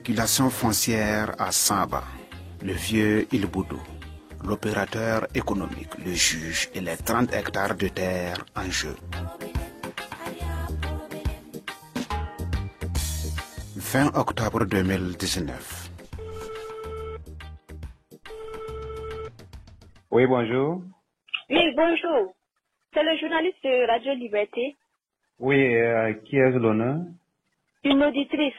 spéculation foncière à Saba, le vieux Ilboudou, l'opérateur économique, le juge et les 30 hectares de terre en jeu. Fin octobre 2019. Oui, bonjour. Oui, bonjour. C'est le journaliste de Radio Liberté. Oui, qui est l'honneur? Une auditrice.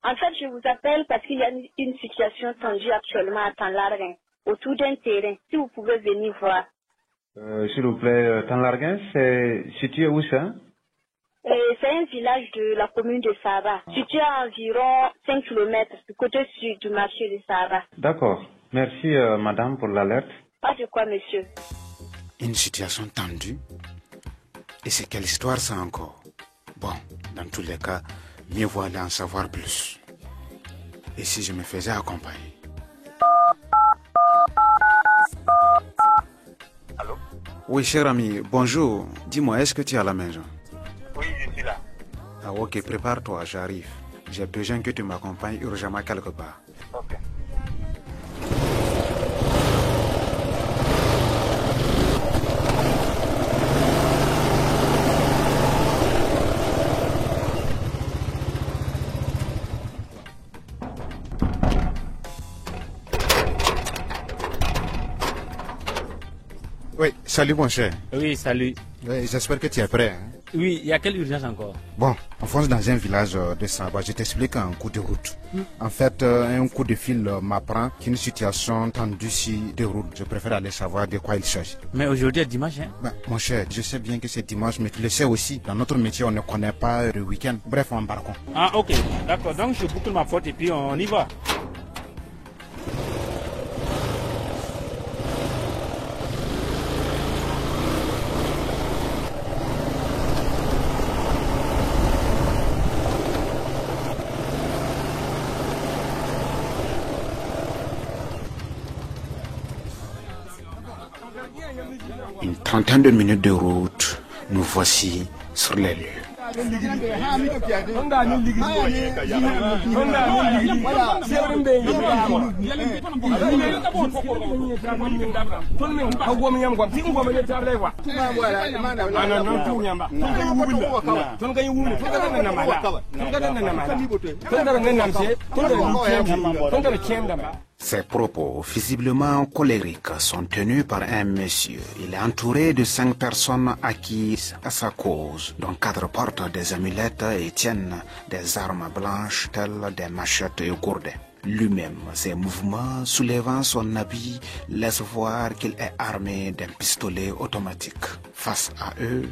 En fait, je vous appelle parce qu'il y a une situation tendue actuellement à Tanlarguin, autour d'un terrain. Si vous pouvez venir voir. S'il vous plaît, Tanlarguin, c'est situé où ça? C'est un village de la commune de Saba, situé à environ 5 km du côté sud du marché de Saba. D'accord. Merci, madame, pour l'alerte. Pas de quoi, monsieur. Une situation tendue? Et c'est quelle histoire ça encore? Bon, dans tous les cas, mieux vaut aller en savoir plus. Et si je me faisais accompagner? Allô? Oui, cher ami, bonjour. Dis-moi, est-ce que tu es à la maison? Oui, je suis là. Ah ok, prépare-toi, j'arrive. J'ai besoin que tu m'accompagnes urgemment quelque part. Ok. Oui, salut mon cher. Oui, salut. Oui, j'espère que tu es prêt. Hein? Oui, il y a quelle urgence encore? Bon, on fonce dans un village de Saba. Je t'explique un coup de route. En fait, un coup de fil m'apprend qu'une situation tendue s'y déroule. Je préfère aller savoir de quoi il s'agit. Mais aujourd'hui est dimanche, hein? Ben, mon cher, je sais bien que c'est dimanche, mais tu le sais aussi. Dans notre métier, on ne connaît pas le week-end. Bref, embarquons. Ah, ok, d'accord. Donc je boucle ma porte et puis on y va. Une trentaine de minutes de route, nous voici sur les lieux. Ces propos, visiblement colériques, sont tenus par un monsieur. Il est entouré de 5 personnes acquises à sa cause, dont 4 portent des amulettes et tiennent des armes blanches telles des machettes et gourdins. Lui-même, ses mouvements soulevant son habit laissent voir qu'il est armé d'un pistolet automatique. Face à eux,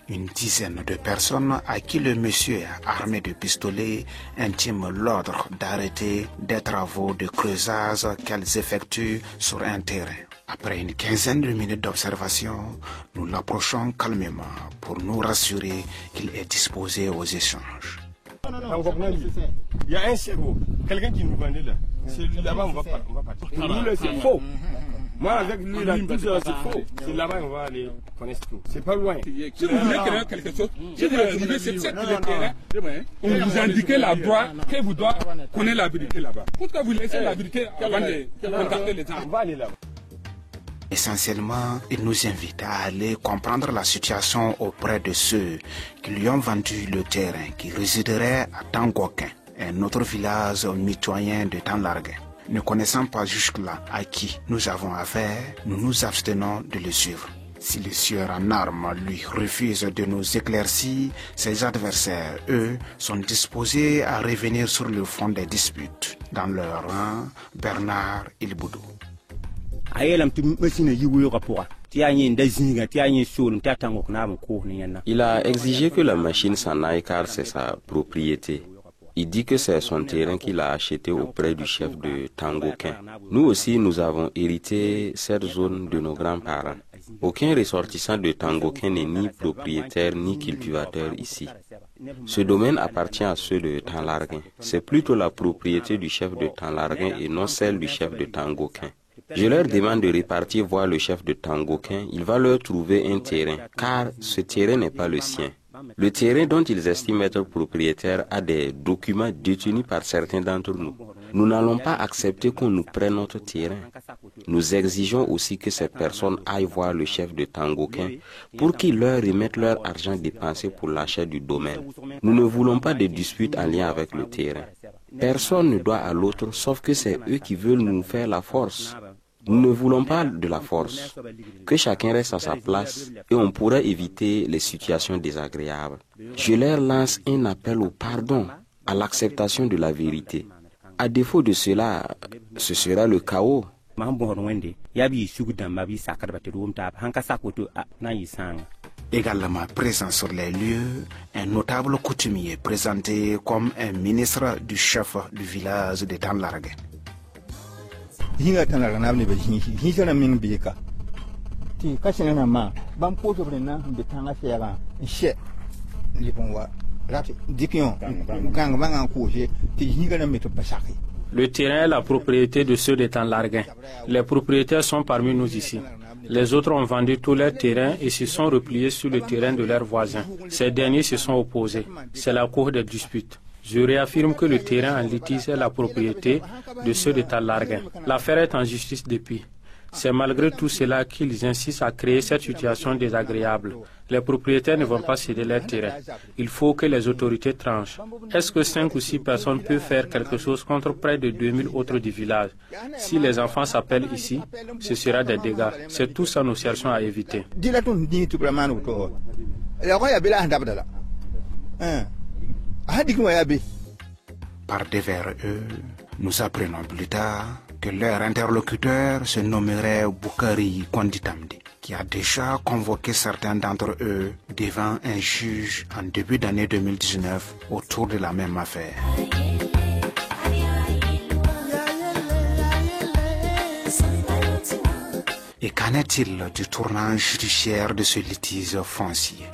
une dizaine de personnes à qui le monsieur armé de pistolet intime l'ordre d'arrêter des travaux de creusage qu'elles effectuent sur un terrain. Après une quinzaine de minutes d'observation, nous l'approchons calmement pour nous rassurer qu'il est disposé aux échanges. Il y a un cerveau, quelqu'un qui nous vendait là. C'est lui là-bas, on va partir. Lui, c'est faux. Moi, avec lui, là, tout ça, c'est faux. C'est là-bas, on va aller connaître tout. C'est pas loin. Si vous voulez créer quelque chose, si vous arrivez sur le terrain, on vous indique l'endroit que vous devez connaître la vérité là-bas. Pourquoi vous laissez la vérité avant de contacter les gens? On va aller là-bas. Essentiellement, il nous invite à aller comprendre la situation auprès de ceux qui lui ont vendu le terrain qui résiderait à Tangokin, un autre village mitoyen de Tanlarguin. Ne connaissant pas jusque-là à qui nous avons affaire, nous nous abstenons de le suivre. Si le sieur en armes lui refuse de nous éclaircir, ses adversaires, eux, sont disposés à revenir sur le fond des disputes. Dans leur rang, Bernard Ilboudou. Il a exigé que la machine s'en aille car c'est sa propriété. Il dit que c'est son terrain qu'il a acheté auprès du chef de Tangokin. Nous aussi, nous avons hérité cette zone de nos grands-parents. Aucun ressortissant de Tangokin n'est ni propriétaire ni cultivateur ici. Ce domaine appartient à ceux de Tanlarguin. C'est plutôt la propriété du chef de Tanlarguin et non celle du chef de Tangokin. Je leur demande de repartir voir le chef de Tangokin. Il va leur trouver un terrain, car ce terrain n'est pas le sien. Le terrain dont ils estiment être propriétaires a des documents détenus par certains d'entre nous. Nous n'allons pas accepter qu'on nous prenne notre terrain. Nous exigeons aussi que ces personnes aillent voir le chef de Tangokin pour qu'il leur remette leur argent dépensé pour l'achat du domaine. Nous ne voulons pas de disputes en lien avec le terrain. Personne ne doit à l'autre, sauf que c'est eux qui veulent nous faire la force. Nous ne voulons pas de la force. Que chacun reste à sa place et on pourra éviter les situations désagréables. Je leur lance un appel au pardon, à l'acceptation de la vérité. À défaut de cela, ce sera le chaos. Également présent sur les lieux, un notable coutumier présenté comme un ministre du chef du village de Tanlarguin. Le terrain est la propriété de ceux de Tanlarguin. Les propriétaires sont parmi nous ici. Les autres ont vendu tous leurs terrains et se sont repliés sur le terrain de leurs voisins. Ces derniers se sont opposés. C'est la cour des disputes. Je réaffirme que le terrain en litige est la propriété de ceux de Tanlarguin. L'affaire est en justice depuis. C'est malgré tout cela qu'ils insistent à créer cette situation désagréable. Les propriétaires ne vont pas céder leur terrain. Il faut que les autorités tranchent. Est-ce que 5 ou 6 personnes peuvent faire quelque chose contre près de 2000 autres du village? Si les enfants s'appellent ici, ce sera des dégâts. C'est tout ça nous cherchons à éviter. Par devers eux, nous apprenons plus tard que leur interlocuteur se nommerait Boukari Konditamdi, qui a déjà convoqué certains d'entre eux devant un juge en début d'année 2019 autour de la même affaire. Et qu'en est-il du tournant judiciaire de ce litige foncier?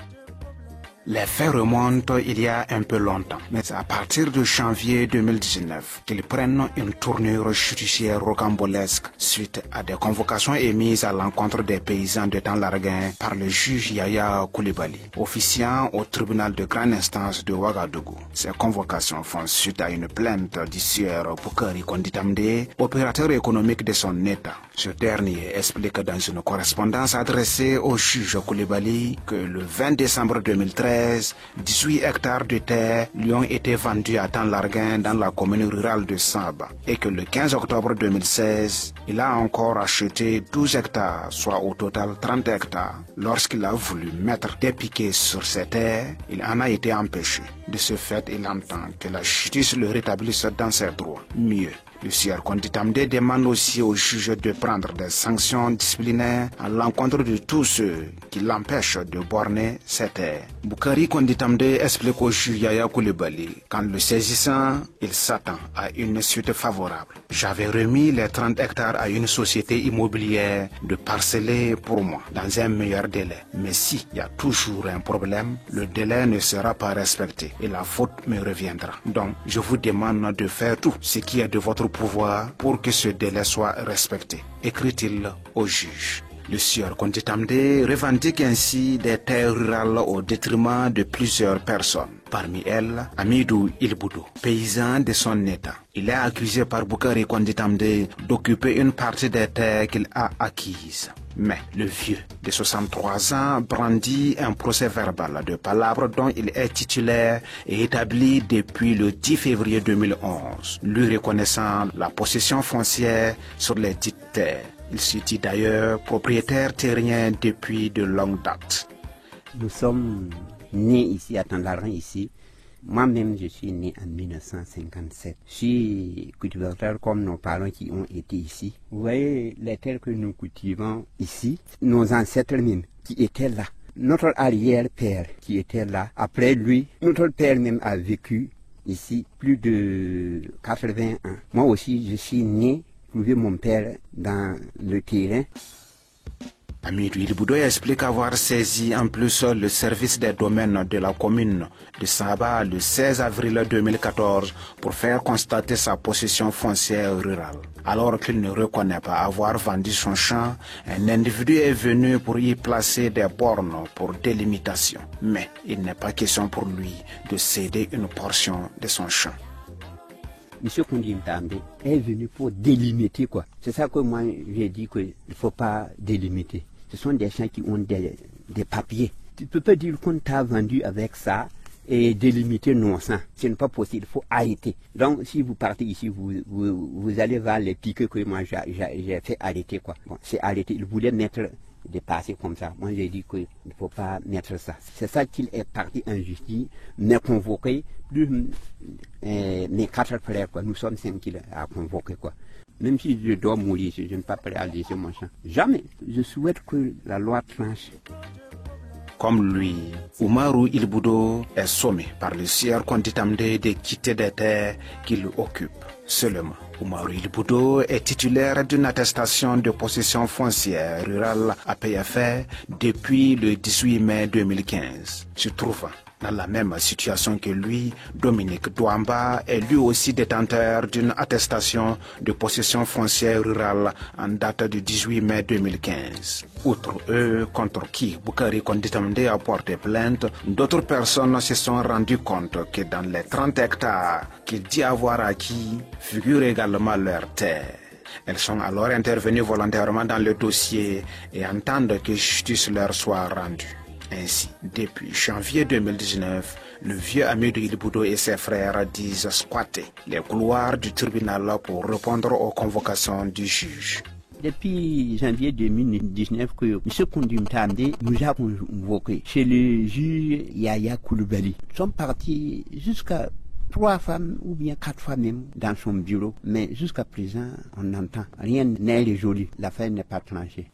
Les faits remontent il y a un peu longtemps, mais c'est à partir de janvier 2019 qu'ils prennent une tournure judiciaire rocambolesque suite à des convocations émises à l'encontre des paysans de Tanlarguin par le juge Yaya Koulibaly, officiant au tribunal de grande instance de Ouagadougou. Ces convocations font suite à une plainte du sieur Boukari Konditamde, opérateur économique de son État. Ce dernier explique dans une correspondance adressée au juge Koulibaly que le 20 décembre 2013, 18 hectares de terre lui ont été vendus à Tanlarguin dans la commune rurale de Saba et que le 15 octobre 2016, il a encore acheté 12 hectares, soit au total 30 hectares. Lorsqu'il a voulu mettre des piquets sur ces terres, il en a été empêché. De ce fait, il entend que la justice le rétablisse dans ses droits. Mieux, le sieur Konditamde demande aussi au juge de prendre des sanctions disciplinaires à l'encontre de tous ceux qui l'empêchent de borner ses terres. Boukari Konditamde explique au juge Yaya Koulibaly qu'en le saisissant, il s'attend à une suite favorable. J'avais remis les 30 hectares à une société immobilière de parceller pour moi dans un meilleur délai. Mais s'il y a toujours un problème, le délai ne sera pas respecté et la faute me reviendra. Donc, je vous demande de faire tout ce qui est de votre pouvoir pour que ce délai soit respecté, écrit-il au juge. Le sieur Konditamde revendique ainsi des terres rurales au détriment de plusieurs personnes. Parmi elles, Amidou Ilboudou, paysan de son état. Il est accusé par Boukari Konditamde d'occuper une partie des terres qu'il a acquises. Mais le vieux de 63 ans brandit un procès verbal de palabres dont il est titulaire et établi depuis le 10 février 2011, lui reconnaissant la possession foncière sur les dites terres. Il se dit d'ailleurs propriétaire terrien depuis de longue date. Nous sommes nés ici à Tanlarguin ici. Moi-même, je suis né en 1957. Je suis cultivateur comme nos parents qui ont été ici. Vous voyez les terres que nous cultivons ici, nos ancêtres même qui étaient là. Notre arrière-père qui était là. Après lui, notre père même a vécu ici plus de 80 ans. Moi aussi, je suis né, trouvé mon père dans le terrain. Amidou Ilboudo explique avoir saisi en plus le service des domaines de la commune de Saba le 16 avril 2014 pour faire constater sa possession foncière rurale. Alors qu'il ne reconnaît pas avoir vendu son champ, un individu est venu pour y placer des bornes pour délimitation. Mais il n'est pas question pour lui de céder une portion de son champ. Monsieur Kondi Mtambe est venu pour délimiter quoi. C'est ça que moi j'ai dit qu'il ne faut pas délimiter. Ce sont des champs qui ont des papiers. Tu ne peux pas dire qu'on t'a vendu avec ça et délimiter non ça. Ce n'est pas possible, il faut arrêter. Donc si vous partez ici, vous allez voir les piquets que moi j'ai fait arrêter quoi. Bon, c'est arrêté. Il voulait mettre des passés comme ça. Moi j'ai dit qu'il ne faut pas mettre ça. C'est ça qu'il est parti en justice, mais convoqué plus mes 4 frères quoi. Nous sommes 5 qu'il a convoqué quoi. Même si je dois mourir, je ne suis pas prêt à laisser mon champ. Jamais. Je souhaite que la loi tranche. Comme lui, Oumarou Ilboudo est sommé par le sieur Kondi Tamde de quitter des terres qu'il occupe. Seulement, Oumarou Ilboudo est titulaire d'une attestation de possession foncière rurale à PFR depuis le 18 mai 2015. Se trouvant dans la même situation que lui, Dominique Douamba est lui aussi détenteur d'une attestation de possession foncière rurale en date du 18 mai 2015. Outre eux, contre qui Boukari Kondi Tamde a porté plainte, d'autres personnes se sont rendues compte que dans les 30 hectares qu'il dit avoir acquis figurent également leurs terres. Elles sont alors intervenues volontairement dans le dossier et entendent que justice leur soit rendue. Ainsi, depuis janvier 2019, le vieux Amidou Ilboudo et ses frères disent squatter les couloirs du tribunal pour répondre aux convocations du juge. Depuis janvier 2019 que M. Kondi Mtambe nous a convoqués chez le juge Yaya Koulibaly. Nous sommes partis jusqu'à 3 femmes ou bien 4 femmes même dans son bureau. Mais jusqu'à présent, on n'entend rien n'est résolu. L'affaire n'est pas tranchée.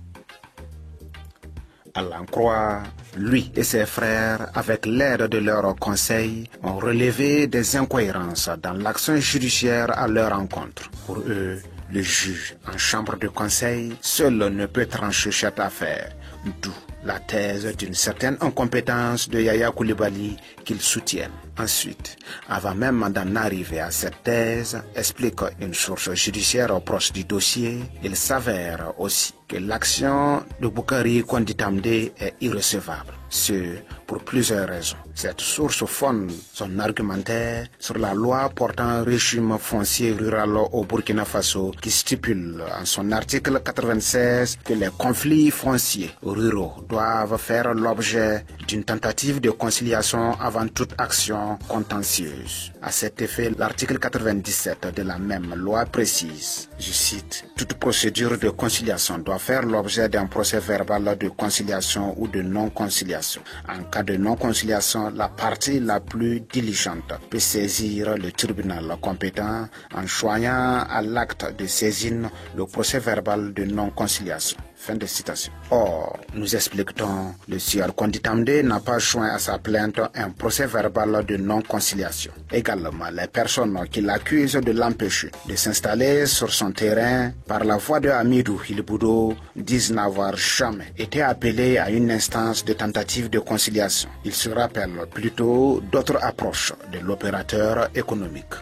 À l'en croire, lui et ses frères, avec l'aide de leurs conseils, ont relevé des incohérences dans l'action judiciaire à leur encontre. Pour eux, le juge en chambre de conseil seul ne peut trancher cette affaire, d'où la thèse d'une certaine incompétence de Yaya Koulibaly qu'ils soutiennent. Ensuite, avant même d'en arriver à cette thèse, explique une source judiciaire proche du dossier, il s'avère aussi que l'action de Boukari Kondi Tamde est irrecevable. Ce, pour plusieurs raisons. Cette source fonde son argumentaire sur la loi portant régime foncier rural au Burkina Faso qui stipule en son article 96 que les conflits fonciers ruraux doivent faire l'objet d'une tentative de conciliation avant toute action contentieuse. À cet effet, l'article 97 de la même loi précise, je cite, « Toute procédure de conciliation doit faire l'objet d'un procès verbal de conciliation ou de non-conciliation. En cas de non-conciliation, la partie la plus diligente peut saisir le tribunal compétent en choignant à l'acte de saisine le procès verbal de non-conciliation. » Fin de citation. Or, nous expliquons, le sieur Kondi Tamde n'a pas joint à sa plainte un procès verbal de non-conciliation. Également, les personnes qui l'accusent de l'empêcher de s'installer sur son terrain par la voix de Amidou Ilboudo disent n'avoir jamais été appelées à une instance de tentative de conciliation. Ils se rappellent plutôt d'autres approches de l'opérateur économique.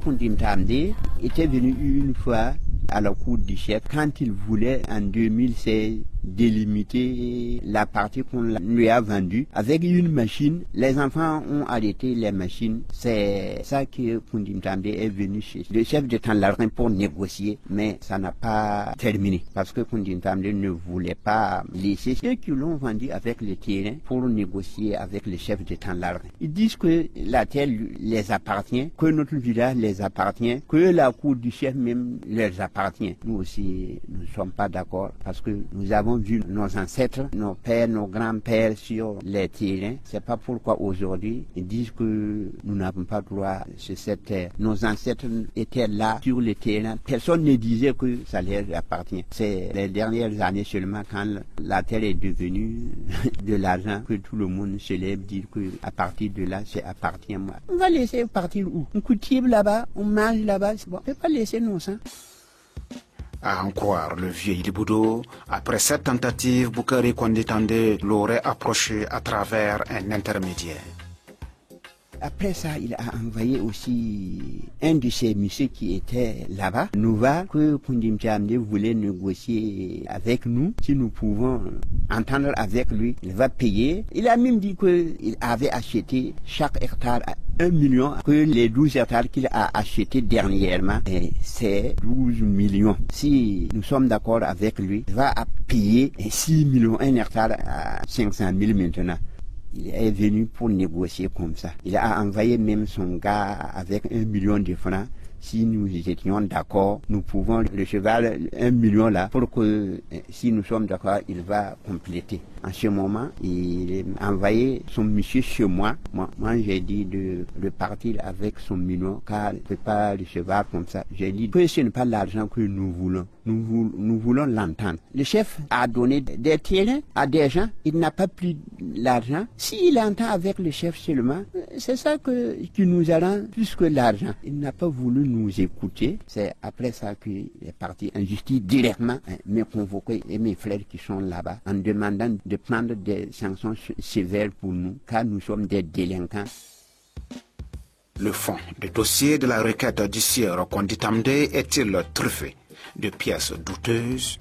Kondi Mtambe était venu une fois à la cour du chef quand il voulait en 2016 délimiter la partie qu'on lui a vendue avec une machine. Les enfants ont arrêté les machines. C'est ça que Kondi Mtambe est venu chez le chef de Tanlarin pour négocier, mais ça n'a pas terminé parce que Kondi Mtambe ne voulait pas laisser ceux qui l'ont vendu avec le terrain pour négocier avec le chef de Tanlarin. Ils disent que la terre les appartient, que notre village les appartient, que la cour du chef même les appartient. Nous aussi, nous ne sommes pas d'accord parce que nous avons vu nos ancêtres, nos pères, nos grands-pères sur les terrains. C'est pas pourquoi aujourd'hui ils disent que nous n'avons pas droit sur cette terre. Nos ancêtres étaient là sur le terrain. Personne ne disait que ça leur appartient. C'est les dernières années seulement quand la terre est devenue de l'argent que tout le monde se lève dire que à partir de là, c'est appartient moi. On va laisser partir où? On cultive là-bas, on mange là-bas. Bon, on ne peut pas laisser nos sang. À en croire le vieux Iliboudo, après cette tentative, Boukari Konditandé l'aurait approché à travers un intermédiaire. Après ça, il a envoyé aussi un de ses messieurs qui était là-bas. Nous va que Kondimtiamde voulait négocier avec nous. Si nous pouvons entendre avec lui, il va payer. Il a même dit qu'il avait acheté chaque hectare à 1 million, que les 12 hectares qu'il a achetés dernièrement, c'est 12 millions. Si nous sommes d'accord avec lui, il va payer 6 millions, 1 hectare à 500 000 maintenant. Il est venu pour négocier comme ça. Il a envoyé même son gars avec 1 million de francs. Si nous étions d'accord, nous pouvons recevoir 1 million là pour que si nous sommes d'accord, il va compléter. En ce moment, il a envoyé son monsieur chez moi. Moi j'ai dit de repartir avec son million car il ne peut pas recevoir comme ça. J'ai dit que ce n'est pas l'argent que nous voulons. Nous voulons l'entendre. Le chef a donné des terrains à des gens. Il n'a pas pris l'argent. S'il entend avec le chef seulement, c'est ça qui nous arrange plus que l'argent. Il n'a pas voulu nous écouter. C'est après ça qu'il est parti en justice directement me convoquer et mes frères qui sont là-bas en demandant de prendre des sanctions sévères pour nous car nous sommes des délinquants. Le fond du dossier de la requête du sieur Konditandé est-il truffé de pièces douteuses?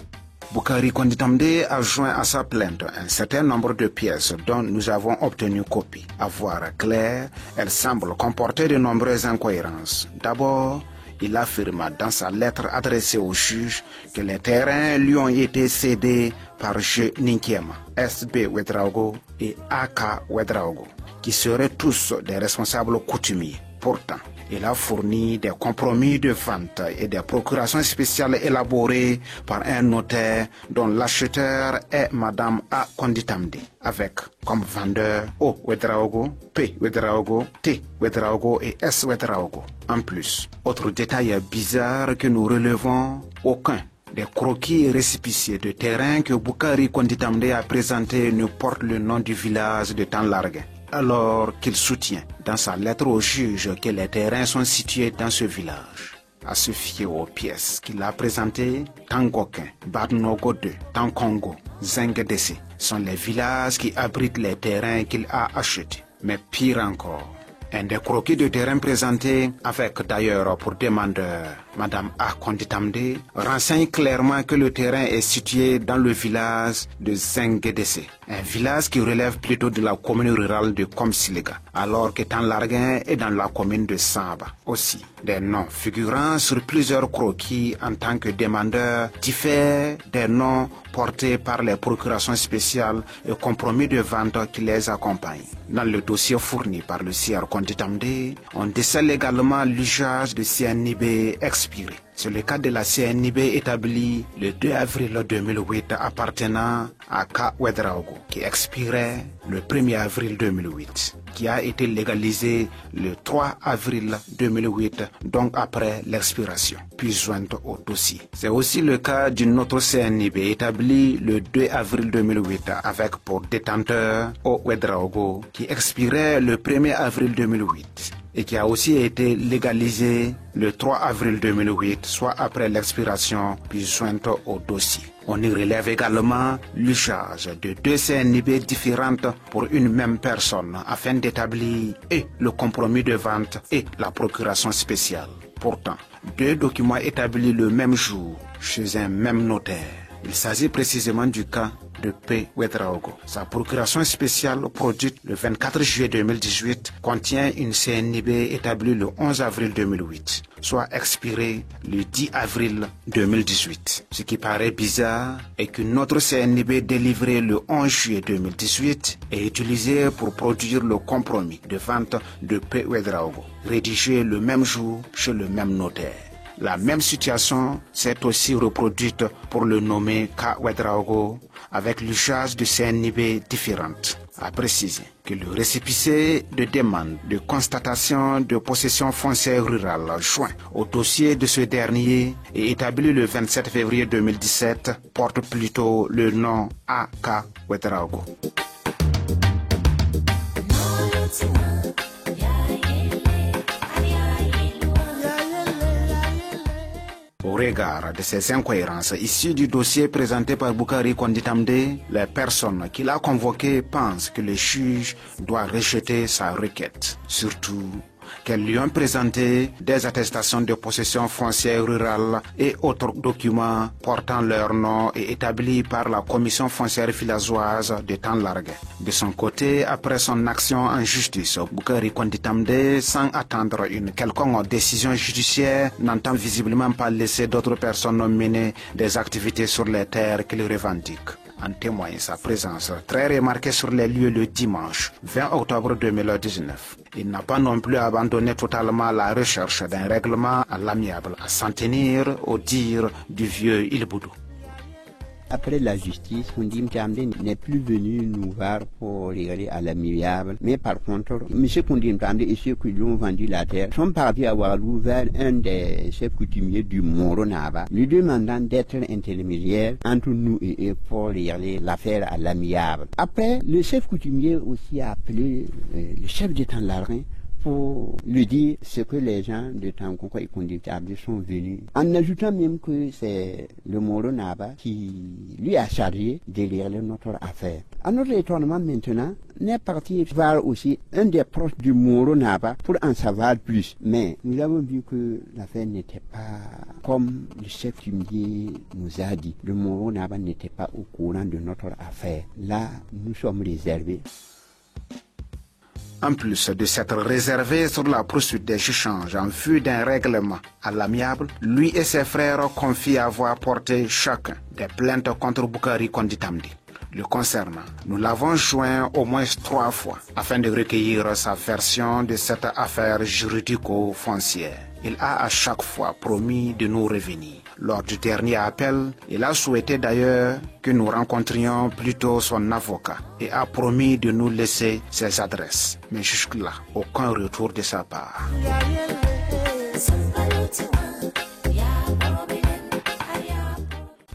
Boukari Konditandé a joint à sa plainte un certain nombre de pièces dont nous avons obtenu copie. À voir clair, elles semblent comporter de nombreuses incohérences. D'abord, il affirma dans sa lettre adressée au juge que les terrains lui ont été cédés par G. Ninkiema, SB Ouedraogo et AK Ouedraogo, qui seraient tous des responsables coutumiers. Pourtant, il a fourni des compromis de vente et des procurations spéciales élaborées par un notaire dont l'acheteur est Madame A. Konditandé, avec comme vendeur O. Ouedraogo, P. Ouedraogo, T. Ouedraogo et S. Ouedraogo. En plus, autre détail bizarre que nous relevons, aucun des croquis et récépissés de terrain que Boukari Konditandé a présenté ne porte le nom du village de Tanlarguin, alors qu'il soutient dans sa lettre au juge que les terrains sont situés dans ce village. À se fier aux pièces qu'il a présentées, Tangokin, Badnogo 2, Tankongo, Zengedese sont les villages qui abritent les terrains qu'il a achetés. Mais pire encore, un des croquis de terrain présentés avec d'ailleurs pour demandeur Madame A. Konditandé renseigne clairement que le terrain est situé dans le village de Zengedese, un village qui relève plutôt de la commune rurale de Komsilega, alors que Tanlarguin est dans la commune de Samba. Aussi, des noms figurant sur plusieurs croquis en tant que demandeurs diffèrent des noms portés par les procurations spéciales et compromis de vente qui les accompagnent. Dans le dossier fourni par le sieur Konditandé, on décèle également l'usage de CNIB expiré. C'est le cas de la CNIB établie le 2 avril 2008 appartenant à K. Ouedraogo, qui expirait le 1er avril 2008, qui a été légalisé le 3 avril 2008, donc après l'expiration, puis jointe au dossier. C'est aussi le cas d'une autre CNIB établie le 2 avril 2008 avec pour détenteur O. Ouedraogo, qui expirait le 1er avril 2008. Et qui a aussi été légalisé le 3 avril 2008, soit après l'expiration, puis jointe au dossier. On y relève également l'usage de 2 CNIB différentes pour une même personne afin d'établir et le compromis de vente et la procuration spéciale. Pourtant, 2 documents établis le même jour chez un même notaire. Il s'agit précisément du cas de P. Ouedraogo. Sa procuration spéciale produite le 24 juillet 2018 contient une CNIB établie le 11 avril 2008, soit expirée le 10 avril 2018. Ce qui paraît bizarre est qu'une autre CNIB délivrée le 11 juillet 2018 est utilisée pour produire le compromis de vente de P. Ouedraogo, rédigé le même jour chez le même notaire. La même situation s'est aussi reproduite pour le nommé K. Ouedraogo avec l'usage de CNIB différentes. À préciser que le récépissé de demande de constatation de possession foncière rurale joint au dossier de ce dernier et établi le 27 février 2017 porte plutôt le nom A.K. Ouedraogo. Au regard de ces incohérences issues du dossier présenté par Boukari Konditamde, les personnes qui l'a convoqué pensent que le juge doit rejeter sa requête. Surtout qu'elles lui ont présenté des attestations de possession foncière rurale et autres documents portant leur nom et établis par la commission foncière villageoise de Tanlargue. De son côté, après son action en justice, Boukari Konditamde, sans attendre une quelconque décision judiciaire, n'entend visiblement pas laisser d'autres personnes mener des activités sur les terres qu'il revendique. En témoigne sa présence très remarquée sur les lieux le dimanche 20 octobre 2019. Il n'a pas non plus abandonné totalement la recherche d'un règlement à l'amiable, à s'en tenir au dire du vieux Ilboudou. Après la justice, Kondi Mtamde n'est plus venu nous voir pour regarder à l'amiable. Mais par contre, M. Kondi Mtamde et ceux qui lui ont vendu la terre sont partis avoir ouvert un des chefs coutumiers du Moronaba, lui demandant d'être intermédiaire entre nous et eux pour regarder l'affaire à l'amiable. Après, le chef coutumier aussi a appelé le chef de Tanlarguin pour lui dire ce que les gens de Tankonko et Konditable sont venus. En ajoutant même que c'est le Moronaba qui lui a chargé de lire notre affaire. À notre étonnement maintenant, on est parti voir aussi un des proches du Moronaba pour en savoir plus. Mais nous avons vu que l'affaire n'était pas comme le chef coutumier nous a dit. Le Moronaba n'était pas au courant de notre affaire. Là, nous sommes réservés. En plus de s'être réservé sur la poursuite des échanges en vue d'un règlement à l'amiable, lui et ses frères confient avoir porté chacun des plaintes contre Boukari Konditamde. Le concernant, nous l'avons joint au moins 3 fois afin de recueillir sa version de cette affaire juridico-foncière. Il a à chaque fois promis de nous revenir. Lors du dernier appel, il a souhaité d'ailleurs que nous rencontrions plutôt son avocat et a promis de nous laisser ses adresses. Mais jusque-là, aucun retour de sa part.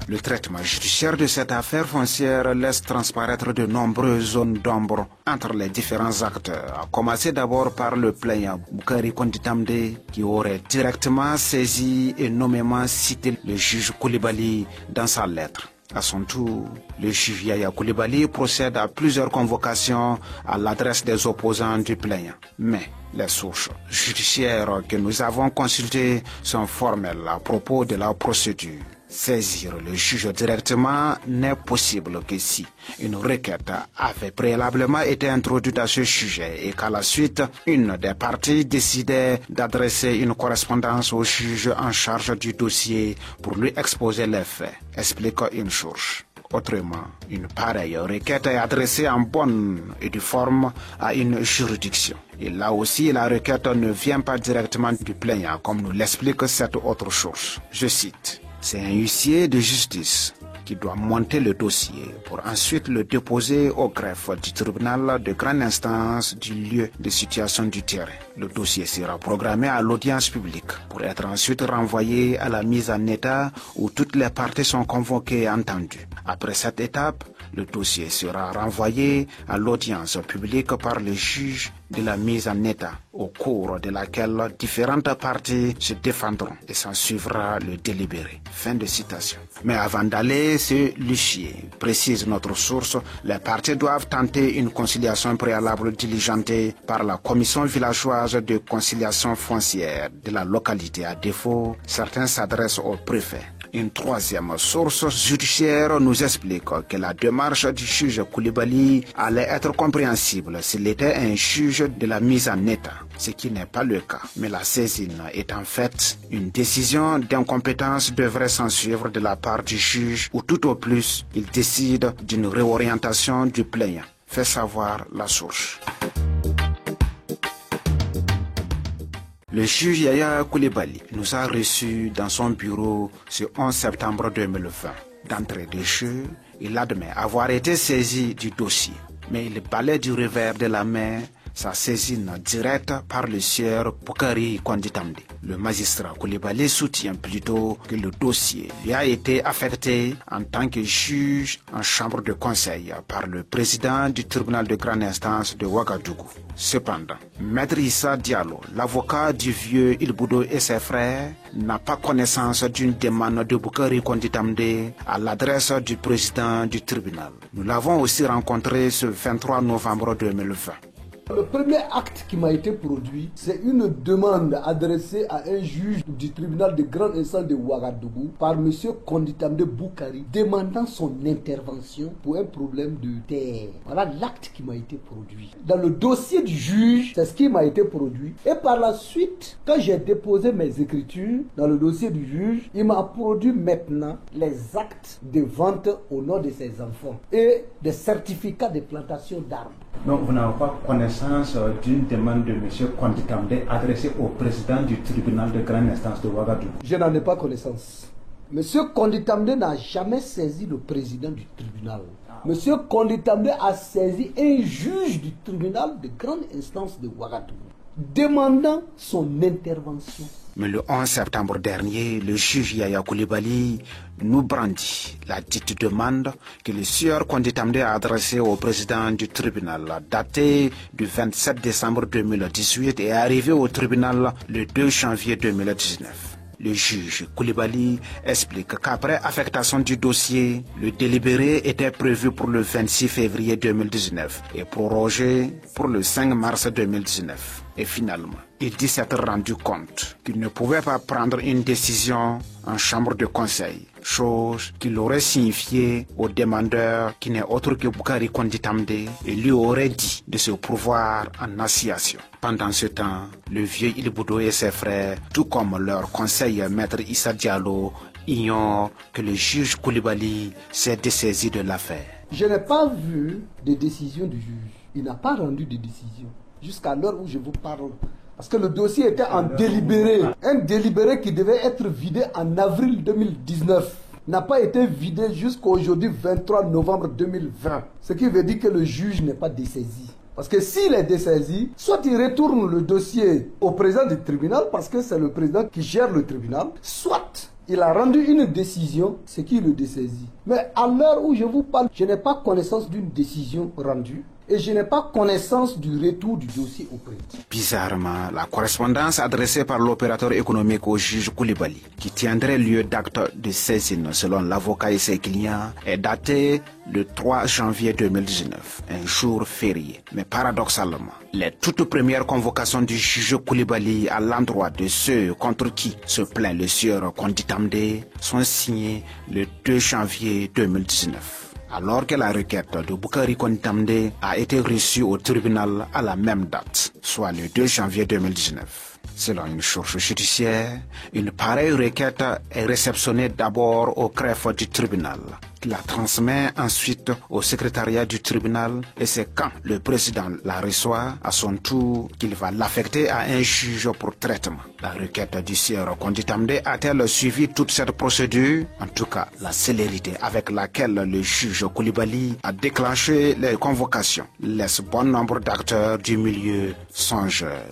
Le traitement judiciaire de cette affaire foncière laisse transparaître de nombreuses zones d'ombre entre les différents acteurs, à commencer d'abord par le plaignant Boukari Konditamde qui aurait directement saisi et nommément cité le juge Koulibaly dans sa lettre. À son tour, le juge Yaya Koulibaly procède à plusieurs convocations à l'adresse des opposants du plaignant. Mais les sources judiciaires que nous avons consultées sont formelles à propos de la procédure. Saisir le juge directement n'est possible que si une requête avait préalablement été introduite à ce sujet et qu'à la suite, une des parties décidait d'adresser une correspondance au juge en charge du dossier pour lui exposer les faits, explique une source. Autrement, une pareille requête est adressée en bonne et due forme à une juridiction. Et là aussi, la requête ne vient pas directement du plaignant, comme nous l'explique cette autre source. Je cite. C'est un huissier de justice qui doit monter le dossier pour ensuite le déposer au greffe du tribunal de grande instance du lieu de situation du terrain. Le dossier sera programmé à l'audience publique pour être ensuite renvoyé à la mise en état où toutes les parties sont convoquées et entendues. Après cette étape, le dossier sera renvoyé à l'audience publique par le juge de la mise en état, au cours de laquelle différentes parties se défendront et s'en suivra le délibéré. Fin de citation. Mais avant d'aller se l'huissier, précise notre source, les parties doivent tenter une conciliation préalable diligentée par la commission villageoise de conciliation foncière de la localité. À défaut, certains s'adressent au préfet. Une troisième source judiciaire nous explique que la démarche du juge Koulibaly allait être compréhensible s'il était un juge de la mise en état, ce qui n'est pas le cas. Mais la saisine est en fait une décision d'incompétence devrait s'en suivre de la part du juge ou tout au plus, il décide d'une réorientation du plaignant, fait savoir la source. Le juge Yaya Koulibaly nous a reçus dans son bureau ce 11 septembre 2020. D'entrée de jeu, il admet avoir été saisi du dossier, mais il balaie du revers de la main sa saisine directe par le sieur Boukari Konditamde. Le magistrat Coulibaly soutient plutôt que le dossier lui a été affecté en tant que juge en chambre de conseil par le président du tribunal de grande instance de Ouagadougou. Cependant, Maître Issa Diallo, l'avocat du vieux Ilboudo et ses frères, n'a pas connaissance d'une demande de Boukari Konditamde à l'adresse du président du tribunal. Nous l'avons aussi rencontré ce 23 novembre 2020. Le premier acte qui m'a été produit, c'est une demande adressée à un juge du tribunal de grande instance de Ouagadougou par M. Konditamde Boukari, demandant son intervention pour un problème de terre. Voilà l'acte qui m'a été produit. Dans le dossier du juge, c'est ce qui m'a été produit. Et par la suite, quand j'ai déposé mes écritures dans le dossier du juge, il m'a produit maintenant les actes de vente au nom de ses enfants et des certificats de plantation d'arbres. Donc vous n'avez pas connaissance d'une demande de M. Konditamde adressée au président du tribunal de grande instance de Ouagadougou? Je n'en ai pas connaissance. M. Konditamde n'a jamais saisi le président du tribunal. M. Konditamde a saisi un juge du tribunal de grande instance de Ouagadougou, demandant son intervention. Mais le 11 septembre dernier, le juge Yaya Coulibaly nous brandit la dite demande que le sieur Konditamde a adressée au président du tribunal, datée du 27 décembre 2018 et arrivée au tribunal le 2 janvier 2019. Le juge Coulibaly explique qu'après affectation du dossier, le délibéré était prévu pour le 26 février 2019 et prorogé pour le 5 mars 2019. Et finalement, il dit s'être rendu compte qu'il ne pouvait pas prendre une décision en chambre de conseil, chose qu'il aurait signifié au demandeur qui n'est autre que Boukari Konditamde et lui aurait dit de se pourvoir en assiation. Pendant ce temps, le vieux Ilboudo et ses frères, tout comme leur conseiller Maître Issa Diallo, ignorent que le juge Coulibaly s'est dessaisi de l'affaire. Je n'ai pas vu de décision du juge. Il n'a pas rendu de décision jusqu'à l'heure où je vous parle. Parce que le dossier était en délibéré. Un délibéré qui devait être vidé en avril 2019 n'a pas été vidé jusqu'à aujourd'hui 23 novembre 2020. Ce qui veut dire que le juge n'est pas dessaisi. Parce que s'il est dessaisi, soit il retourne le dossier au président du tribunal, parce que c'est le président qui gère le tribunal, soit il a rendu une décision, ce qui le dessaisit. Mais à l'heure où je vous parle, je n'ai pas connaissance d'une décision rendue. Et je n'ai pas connaissance du retour du dossier au président. Bizarrement, la correspondance adressée par l'opérateur économique au juge Coulibaly, qui tiendrait lieu d'acte de saisine selon l'avocat et ses clients, est datée le 3 janvier 2019, un jour férié. Mais paradoxalement, les toutes premières convocations du juge Coulibaly à l'endroit de ceux contre qui se plaint le sieur Konditamde sont signées le 2 janvier 2019. Alors que la requête de Boukari Konditamde a été reçue au tribunal à la même date, soit le 2 janvier 2019. Selon une source judiciaire, une pareille requête est réceptionnée d'abord au greffe du tribunal, qui la transmet ensuite au secrétariat du tribunal et c'est quand le président la reçoit à son tour qu'il va l'affecter à un juge pour traitement. La requête du sieur Konditamde a-t-elle suivi toute cette procédure? En tout cas, la célérité avec laquelle le juge Coulibaly a déclenché les convocations laisse bon nombre d'acteurs du milieu songeurs.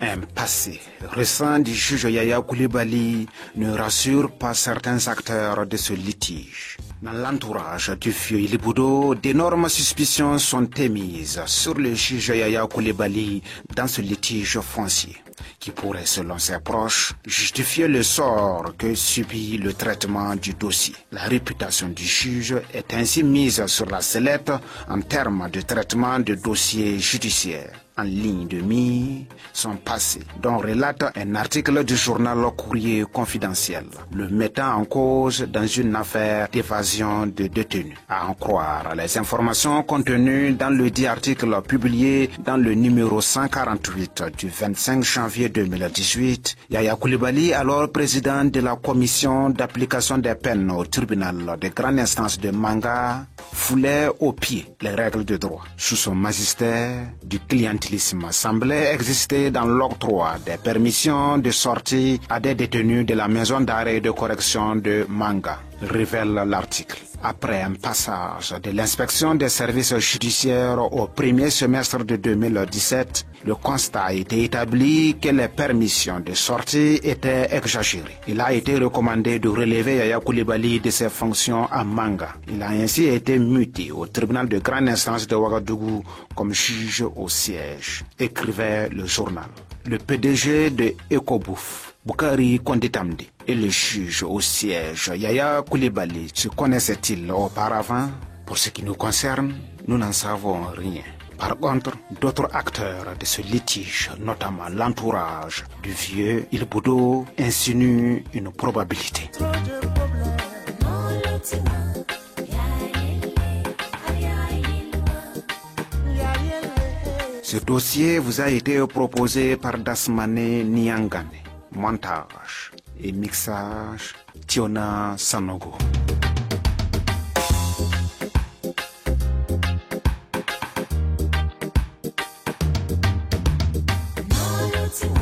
Un passé récent du juge Yaya Coulibaly ne rassure pas certains acteurs de ce litige. Dans l'entourage du vieux Ilboudo, d'énormes suspicions sont émises sur le juge Yaya Coulibaly dans ce litige foncier, qui pourrait, selon ses proches, justifier le sort que subit le traitement du dossier. La réputation du juge est ainsi mise sur la sellette en termes de traitement de dossiers judiciaires. En ligne de mire, son passé, dont relate un article du journal Courrier Confidentiel, le mettant en cause dans une affaire d'évasion de détenus. À en croire les informations contenues dans le dit article publié dans le numéro 148 du 25 janvier 2018, Yaya Coulibaly, alors président de la commission d'application des peines au tribunal de grande instance de Manga, foulait aux pieds les règles de droit. Sous son magistère, du clientélisme semblait exister dans l'octroi des permissions de sortie à des détenus de la maison d'arrêt et de correction de Manga. révèle l'article. Après un passage de l'inspection des services judiciaires au premier semestre de 2017, le constat a été établi que les permissions de sortie étaient exagérées. Il a été recommandé de relever Yaya Coulibaly de ses fonctions à Manga. Il a ainsi été muté au tribunal de grande instance de Ouagadougou comme juge au siège, écrivait le journal. Le PDG de Ecobouf, Boukari Konditamdi, et le juge au siège Yaya Coulibaly se connaissaient-ils auparavant? Pour ce qui nous concerne, nous n'en savons rien. Par contre, d'autres acteurs de ce litige, notamment l'entourage du vieux Il Boudo, insinuent une probabilité. Ce dossier vous a été proposé par Dasmane Niangane. Montage et mixage, Tiona Sanogo. To